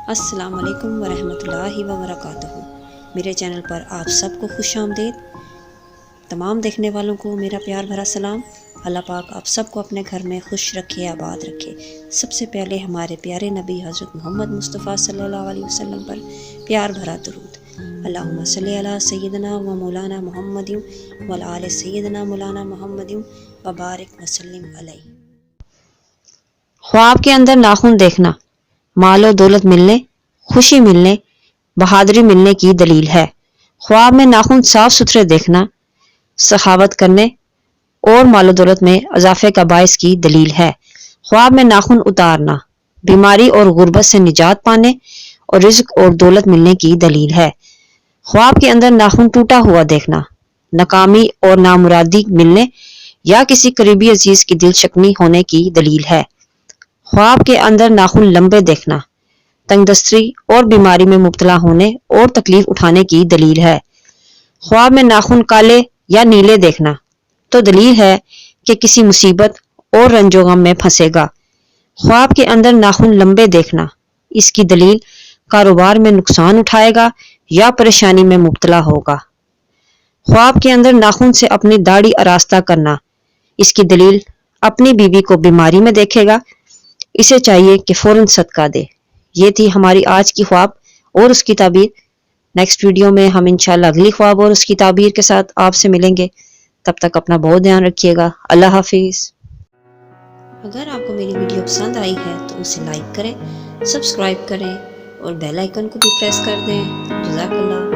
السلام علیکم ورحمۃ اللہ وبرکاتہ۔ میرے چینل پر آپ سب کو خوش آمدید۔ تمام دیکھنے والوں کو میرا پیار بھرا سلام۔ اللہ پاک آپ سب کو اپنے گھر میں خوش رکھے، آباد رکھے۔ سب سے پہلے ہمارے پیارے نبی حضرت محمد مصطفیٰ صلی اللہ علیہ وسلم پر پیار بھرا درود۔ اللہم صلی علی سیدنا و مولانا محمد وعلی آل سیدنا مولانا محمد وبارک وسلم علیہ۔ خواب کے اندر ناخن دیکھنا مال و دولت ملنے، خوشی ملنے، بہادری ملنے کی دلیل ہے۔ خواب میں ناخن صاف ستھرے دیکھنا سخاوت کرنے اور مال و دولت میں اضافے کا باعث کی دلیل ہے۔ خواب میں ناخن اتارنا بیماری اور غربت سے نجات پانے اور رزق اور دولت ملنے کی دلیل ہے۔ خواب کے اندر ناخن ٹوٹا ہوا دیکھنا ناکامی اور نامرادی ملنے یا کسی قریبی عزیز کی دل شکنی ہونے کی دلیل ہے۔ خواب کے اندر ناخن لمبے دیکھنا تنگ دستری اور بیماری میں مبتلا ہونے اور تکلیف اٹھانے کی دلیل ہے۔ خواب میں ناخن کالے یا نیلے دیکھنا تو دلیل ہے کہ کسی مصیبت اور رنج و غم میں پھنسے گا۔ خواب کے اندر ناخن لمبے دیکھنا اس کی دلیل کاروبار میں نقصان اٹھائے گا یا پریشانی میں مبتلا ہوگا۔ خواب کے اندر ناخن سے اپنی داڑھی آراستہ کرنا اس کی دلیل اپنی بیوی کو بیماری میں دیکھے گا، اسے چاہیے کہ فوراً صدقہ دے۔ یہ تھی ہماری آج کی خواب اور اس کی تعبیر۔ نیکسٹ ویڈیو میں ہم انشاءاللہ اگلی خواب اور اس کی تعبیر کے ساتھ آپ سے ملیں گے۔ تب تک اپنا بہت دھیان رکھیے گا۔ اللہ حافظ۔ اگر آپ کو میری ویڈیو پسند آئی ہے تو اسے لائک کریں، سبسکرائب کریں اور بیل آئیکن کو بھی پریس کر دیں۔ جزاک اللہ۔